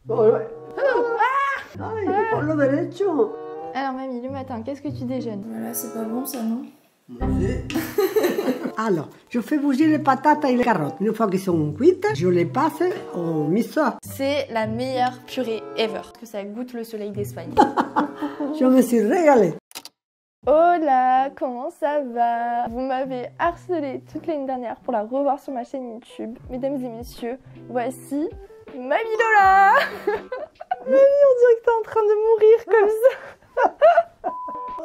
Ay, por lo derecho. Alors mamie, le matin, qu'est-ce que tu déjeunes? Voilà, c'est pas bon ça, non? Alors, je fais bouger les patates et les carottes. Une fois qu'elles sont cuites, je les passe au mixeur. C'est la meilleure purée ever. Parce que ça goûte le soleil d'Espagne. Je me suis régalée. Hola, comment ça va? Vous m'avez harcelé toute l'année dernière pour la revoir sur ma chaîne YouTube. Mesdames et messieurs, voici Mamie Lola. Mamie, on dirait que t'es en train de mourir comme ça.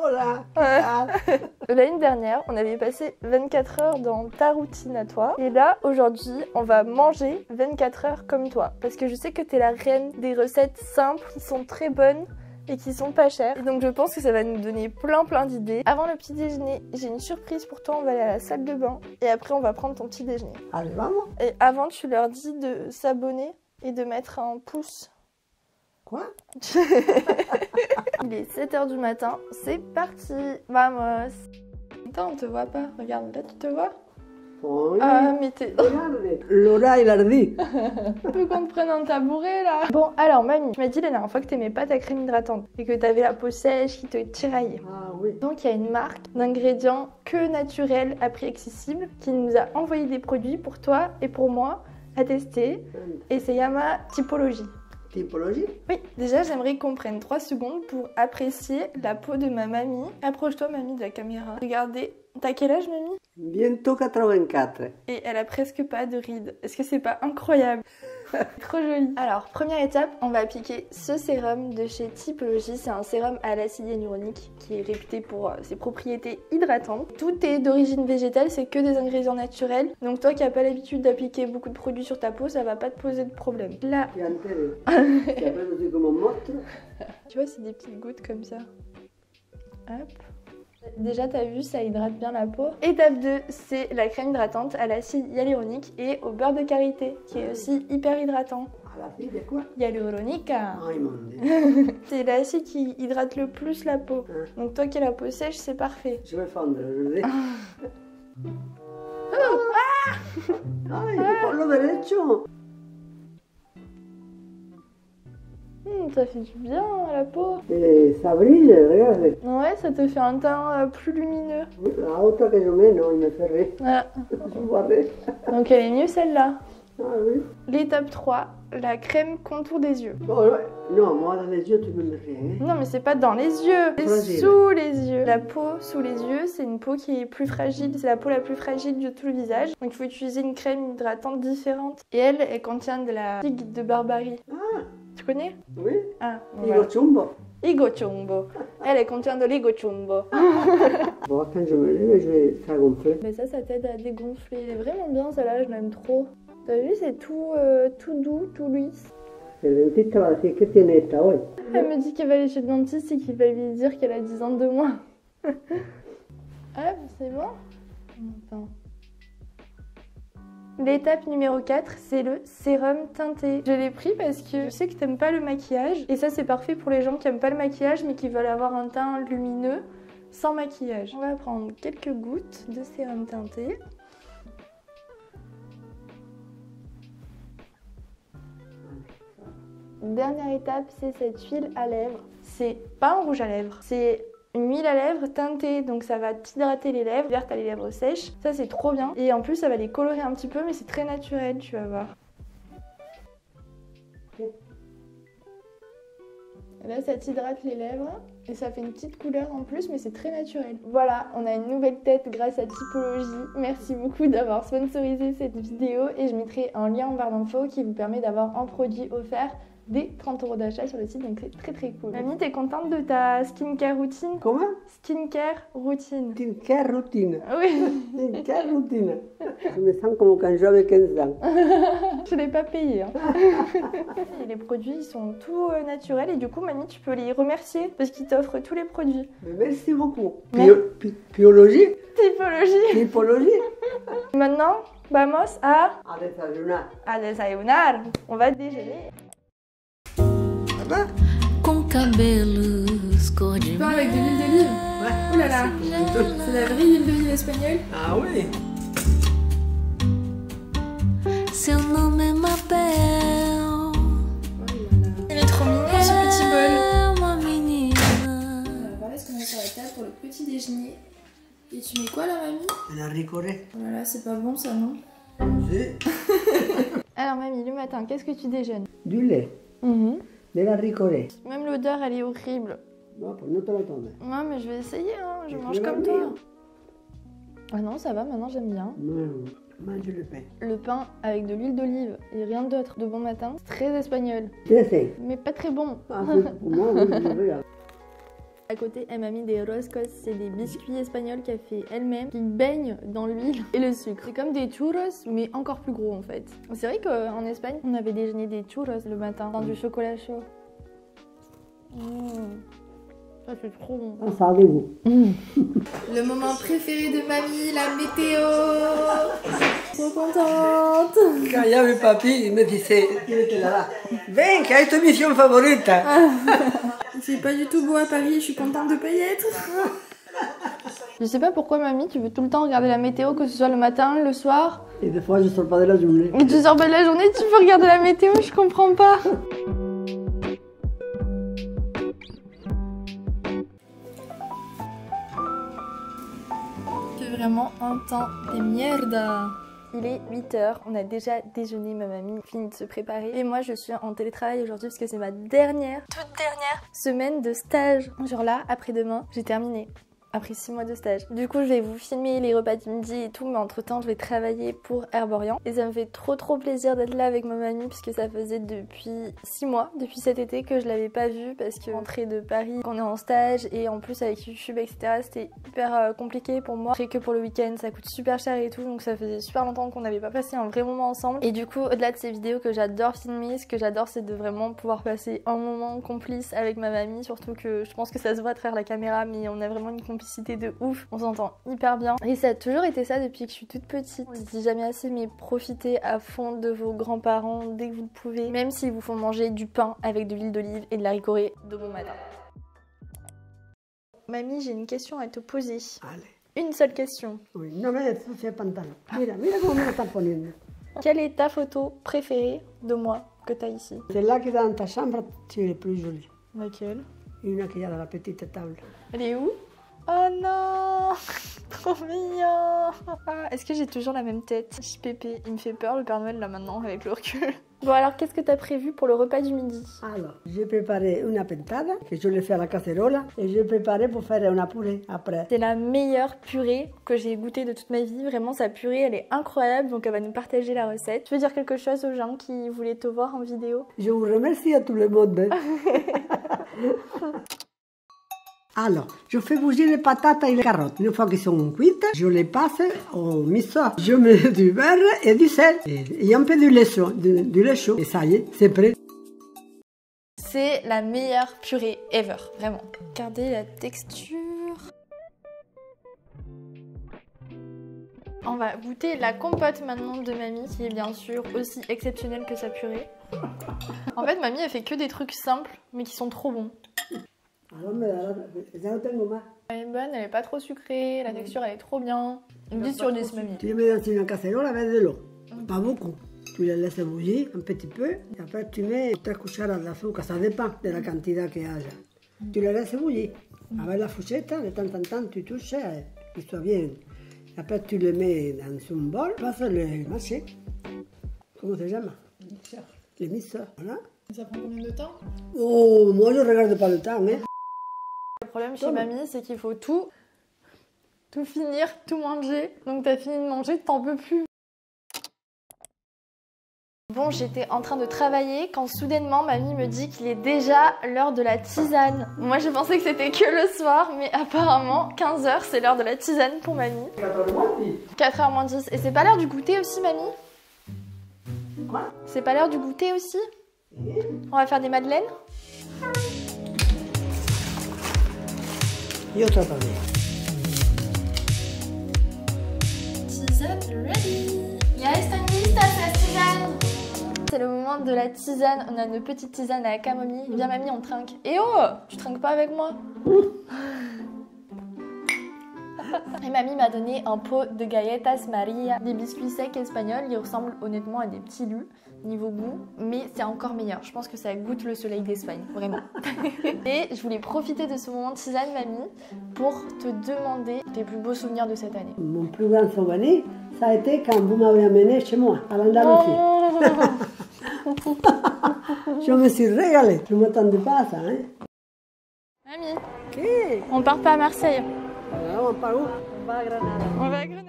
Hola. L'année dernière, on avait passé 24 heures dans ta routine à toi. Et là, aujourd'hui, on va manger 24 heures comme toi. Parce que je sais que t'es la reine des recettes simples qui sont très bonnes et qui sont pas chères. Et donc je pense que ça va nous donner plein d'idées. Avant le petit déjeuner, j'ai une surprise pour toi. On va aller à la salle de bain et après on va prendre ton petit déjeuner. Allez, vamos. Et avant, tu leur dis de s'abonner et de mettre un pouce. Quoi? Il est 7 h du matin, c'est parti. Vamos. Attends, on te voit pas. Regarde, là tu te vois? Oui. Ah, mais t'es... Regardez. Laura, il a dit. Faut qu'on te prenne un tabouret là. Bon, alors mamie, tu m'as dit la dernière fois que t'aimais pas ta crème hydratante et que t'avais la peau sèche qui te tiraillait. Ah oui. Donc il y a une marque d'ingrédients que naturels à prix accessible qui nous a envoyé des produits pour toi et pour moi à tester. Et c'est Yama Typologie. Typologie? Oui, déjà j'aimerais qu'on prenne 3 secondes pour apprécier la peau de ma mamie. Approche-toi mamie de la caméra. Regardez, t'as quel âge mamie? Bientôt 84. Et elle a presque pas de rides. Est-ce que c'est pas incroyable? Trop joli. Alors, première étape, on va appliquer ce sérum de chez Typologie. C'est un sérum à l'acide hyaluronique qui est réputé pour ses propriétés hydratantes. Tout est d'origine végétale, c'est que des ingrédients naturels. Donc toi qui n'as pas l'habitude d'appliquer beaucoup de produits sur ta peau, ça va pas te poser de problème. Là, tu vois, c'est des petites gouttes comme ça. Hop. Déjà, t'as vu, ça hydrate bien la peau. Étape 2, c'est la crème hydratante à l'acide hyaluronique et au beurre de karité, qui est aussi hyper hydratant. À l'acide de quoi? Hyaluronique. Ay, mon Dieu. C'est l'acide qui hydrate le plus la peau. Donc toi qui as la peau sèche, c'est parfait. Je vais fondre, je dis. Ay, por lo derecho. Ça fait du bien à la peau. Et ça brille, regardez. Ouais, ça te fait un teint plus lumineux. La autre que je mets, non, il me fait rien. Voilà. Je vois rien. Donc elle est mieux celle-là. Ah oui. L'étape 3, la crème contour des yeux. Oh, ouais. Non, moi dans les yeux, tu me mets rien. Non, mais c'est pas dans les yeux, c'est Fragile. sous les yeux. La peau sous les yeux, c'est une peau qui est plus fragile, c'est la peau la plus fragile de tout le visage. Donc il faut utiliser une crème hydratante différente. Et elle contient de la figue de Barbarie. Ah, Tu connais? oui. Ah, Digo chumbo. Higo chumbo. Elle contient de l'higo chumbo. Bon, quand je me lève, je vais ça gonfler. Mais ça t'aide à dégonfler. Elle est vraiment bien celle-là, je l'aime trop. T'as vu, c'est tout doux, tout lisse. El dentiste va a decir que tiene esta hoy. Elle me dit qu'elle va aller chez le dentiste et qu'il va lui dire qu'elle a 10 ans de moins. Hop, c'est bon? Attends. L'étape numéro 4, c'est le sérum teinté. Je l'ai pris parce que je sais que t'aimes pas le maquillage. Et ça, c'est parfait pour les gens qui aiment pas le maquillage mais qui veulent avoir un teint lumineux sans maquillage. On va prendre quelques gouttes de sérum teinté. Dernière étape, c'est cette huile à lèvres. C'est pas un rouge à lèvres, c'est une huile à lèvres teintée, donc ça va t'hydrater les lèvres, verte à les lèvres sèches. Ça, c'est trop bien. Et en plus, ça va les colorer un petit peu, mais c'est très naturel, tu vas voir. Là, ça t'hydrate les lèvres et ça fait une petite couleur en plus, mais c'est très naturel. Voilà, on a une nouvelle tête grâce à Typologie. Merci beaucoup d'avoir sponsorisé cette vidéo et je mettrai un lien en barre d'infos qui vous permet d'avoir un produit offert dès 30 € d'achat sur le site, donc c'est très cool. Mamie, t'es contente de ta skincare routine? Comment? Skincare routine. Skincare routine. Oui. Skincare routine. Je me sens comme quand j'avais 15 ans. Je l'ai pas payé. Hein. Et les produits, ils sont tout naturels et du coup, mamie, tu peux les remercier parce qu'ils t'offrent tous les produits. Mais merci beaucoup. Mais- Biologie? Typologie. Typologie? Maintenant, vamos A desayunar. a desayunar. On va déjeuner. Com cabelos cor de Pain avec de l'huile d'olive. Ouais. Oh là là, c'est la vraie huile d'olive espagnole. Ah oui. seu nome é Mabel. Oh là là. La ricorée. Voilà, c'est pas bon ça, non? Si. Alors mamie, le matin, qu'est-ce que tu déjeunes? Du lait. De la ricorée. Même l'odeur, elle est horrible. Non, pues no te lo tomes. Non, mais je vais essayer, hein. Je Mais mange tu vas comme bien. toi. Ah non, ça va, maintenant j'aime bien. Non, mange le pain. Le pain avec de l'huile d'olive et rien d'autre de bon matin, c'est très espagnol. Trece. Mais pas très bon. Ah, c'est pour moi, oui, je regarde. À côté, elle m'a mis des roscos, c'est des biscuits espagnols qu'elle fait elle-même, qui baignent dans l'huile et le sucre. C'est comme des churros, mais encore plus gros en fait. C'est vrai qu'en Espagne, on avait déjeuné des churros le matin, dans du chocolat chaud. Ça c'est trop bon. Ah, ça a des goûts. Le moment préféré de mamie, la météo. Trop contente. Quand il y avait papy, il me disait, il était là. Ven, que es tu mission favorita. C'est pas du tout beau à Paris, je suis contente de pas y être. Je sais pas pourquoi mamie, tu veux tout le temps regarder la météo, que ce soit le matin, le soir. Et des fois, je sors pas de la journée. Et tu sors pas de la journée, tu veux regarder la météo, je comprends pas. C'est vraiment un temps de merde. Il est 8h, on a déjà déjeuné, ma mamie finit de se préparer. Et moi je suis en télétravail aujourd'hui parce que c'est ma toute dernière semaine de stage. Genre là, après-demain, j'ai terminé. Après 6 mois de stage. Du coup, je vais vous filmer les repas du midi et tout, mais entre temps, je vais travailler pour Herborian. Et ça me fait trop plaisir d'être là avec ma mamie, puisque ça faisait depuis 6 mois, depuis cet été, que je l'avais pas vue, parce que rentrer de Paris, qu'on est en stage, et en plus avec YouTube, etc., c'était hyper compliqué pour moi. Après que pour le week-end, ça coûte super cher et tout, donc ça faisait super longtemps qu'on n'avait pas passé un vrai moment ensemble. Et du coup, au-delà de ces vidéos que j'adore filmer, ce que j'adore, c'est de vraiment pouvoir passer un moment complice avec ma mamie, surtout que je pense que ça se voit à travers la caméra, mais on a vraiment une complicité de ouf, on s'entend hyper bien et ça a toujours été ça depuis que je suis toute petite. On le dit jamais assez, mais profitez à fond de vos grands-parents dès que vous le pouvez, même s'ils vous font manger du pain avec de l'huile d'olive et de la ricorée de bon matin. Mamie, j'ai une question à te poser. Allez. Une seule question. Oui, no me ensucies el pantalón. Mira, mira cómo me lo están poniendo. Quelle est ta photo préférée de moi que t'as ici? Celle-là qui est dans ta chambre, tu es plus jolie. Laquelle? Une qui est dans la petite table. Elle est où? Oh non, trop mignon. Est-ce que j'ai toujours la même tête? Pépé, il me fait peur le Père Noël là maintenant avec le recul. Bon alors qu'est-ce que t'as prévu pour le repas du midi? Alors, j'ai préparé une pentada que je l'ai fait à la casserole et j'ai préparé pour faire une purée après. C'est la meilleure purée que j'ai goûtée de toute ma vie. Vraiment sa purée elle est incroyable, donc elle va nous partager la recette. Tu veux dire quelque chose aux gens qui voulaient te voir en vidéo? Je vous remercie à tout le monde. Alors, je fais bouger les patates et les carottes. Une fois qu'elles sont cuites, je les passe au mixeur. Je mets du beurre et du sel et un peu de lait chaud. Du lait chaud. Et ça y est, c'est prêt. C'est la meilleure purée ever, vraiment. Regardez la texture. On va goûter la compote maintenant de mamie, qui est bien sûr aussi exceptionnelle que sa purée. En fait, mamie, elle fait que des trucs simples, mais qui sont trop bons. Alors, ya no tengo más. Elle est bonne, elle est pas trop sucrée, la texture elle est trop bien. 10 sur 10 mamie. Tu les mets dans une casserole avec de l'eau. Pas beaucoup. Tu les laisses bouillir un petit peu. Et après, tu mets 3 cucharadas d'azúcar. Ça dépend de la quantité qu'il y a. Tu les laisses bouillir. Avec la fourchette, de temps en temps, tu touches qu'il soit bien. Après, tu les mets dans un bol. Tu passes le marché. Comment ça s'appelle? Le mixeur. Voilà. Ça prend combien de temps? Oh, moi, je ne regarde pas le temps. Hein. Le problème chez mamie, c'est qu'il faut tout finir, tout manger. Donc t'as fini de manger, t'en peux plus. Bon, j'étais en train de travailler quand soudainement mamie me dit qu'il est déjà l'heure de la tisane. Moi je pensais que c'était que le soir, mais apparemment 15h c'est l'heure de la tisane pour mamie. 4h moins 10. Et c'est pas l'heure du goûter aussi mamie? Quoi? C'est pas l'heure du goûter aussi? On va faire des madeleines? Y otra también. Tisane ready! Ya están listas las tisanes! C'est le moment de la tisane. On a une petite tisane à la camomille. Viens mamie, on trinque. Et oh! Tu trinques pas avec moi? Et mamie m'a donné un pot de galletas Maria, des biscuits secs espagnols. Ils ressemblent honnêtement à des petits lus. niveau goût, mais c'est encore meilleur. Je pense que ça goûte le soleil d'Espagne, vraiment. Et je voulais profiter de ce moment de tisane, mamie, pour te demander tes plus beaux souvenirs de cette année. Mon plus grand souvenir, ça a été quand vous m'avez amené chez moi, à l'Andalousie. Je me suis régalée. Je ne m'attendais pas à ça. Hein. Mamie, Ok. on part pas à Marseille. Alors, on part où? On va à Granada. On va à Grenade.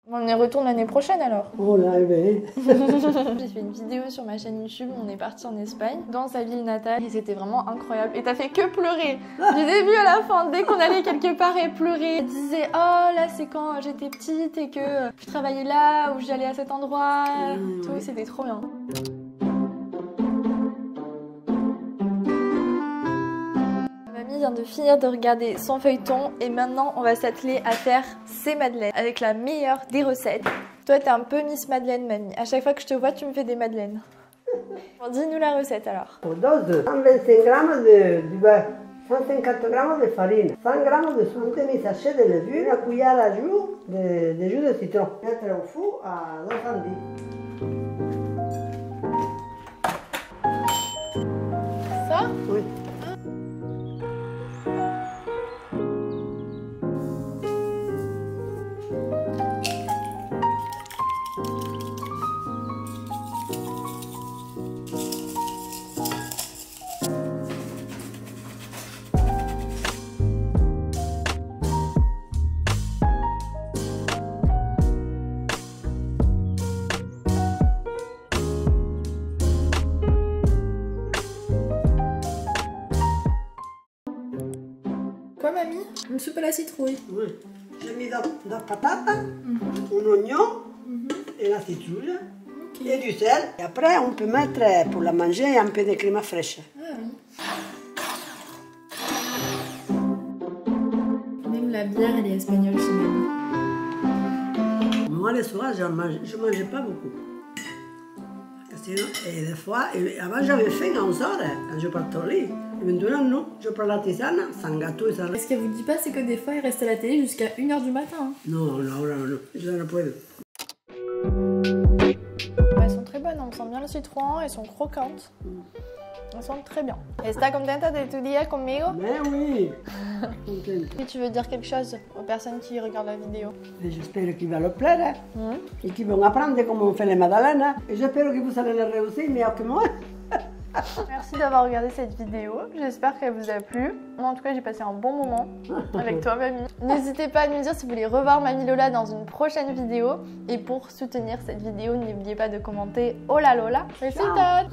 On y retourne l'année prochaine alors. Oh là, eh bien. J'ai fait une vidéo sur ma chaîne YouTube où on est parti en Espagne, dans sa ville natale, et c'était vraiment incroyable. Et t'as fait que pleurer. Du début à la fin, dès qu'on allait quelque part, elle pleurait. Elle disait, oh là c'est quand j'étais petite et que je travaillais là, ou j'allais à cet endroit. Tout, c'était trop bien. Mamie vient de finir de regarder son feuilleton et maintenant on va s'atteler à faire ses madeleines avec la meilleure des recettes. Toi t'es un peu Miss Madeleine, mamie. À chaque fois que je te vois, tu me fais des madeleines. Bon, dis-nous la recette alors. Pour dose de 125 grammes de beurre, 150 grammes de farine, 100 grammes de un demi-sachet de levure, une cuillère à jus de jus de citron. Mettre au four à 210. Ça? Oui. Quoi, mamie? Une soupe à la citrouille. Oui. J'ai mis dans patates, un oignon, et la citrouille, et du sel. Et après, on peut mettre, pour la manger, un peu de crème fraîche. Ah oui. Même la bière, elle est espagnole chez mamie. Moi, le soir, je ne mangeais pas beaucoup. Sinon, et des fois, avant j'avais faim à 11 heures quand je partais au lit. Et maintenant, non, je prends la tisane sans gâteau et sans rien. Ce qu'elle vous dit pas, c'est que des fois, elle reste à la télé jusqu'à 1h du matin. Hein. Non, non, non, non, je ne peux Elles sont très bonnes, on sent bien le citron, elles sont croquantes. Elles sont très bien. ¿Está contenta de tu día conmigo? Mais oui, contente. Si tu veux dire quelque chose aux personnes qui regardent la vidéo. Et j'espère qu'ils vont le plaire et qu'ils vont apprendre comment on fait les madeleines. Et j'espère que vous allez les réussir mieux que moi. Merci d'avoir regardé cette vidéo, j'espère qu'elle vous a plu. Moi en tout cas j'ai passé un bon moment avec toi mamie. N'hésitez pas à nous dire si vous voulez revoir mamie Lola dans une prochaine vidéo. Et pour soutenir cette vidéo, n'oubliez pas de commenter Hola Lola. Félicitations.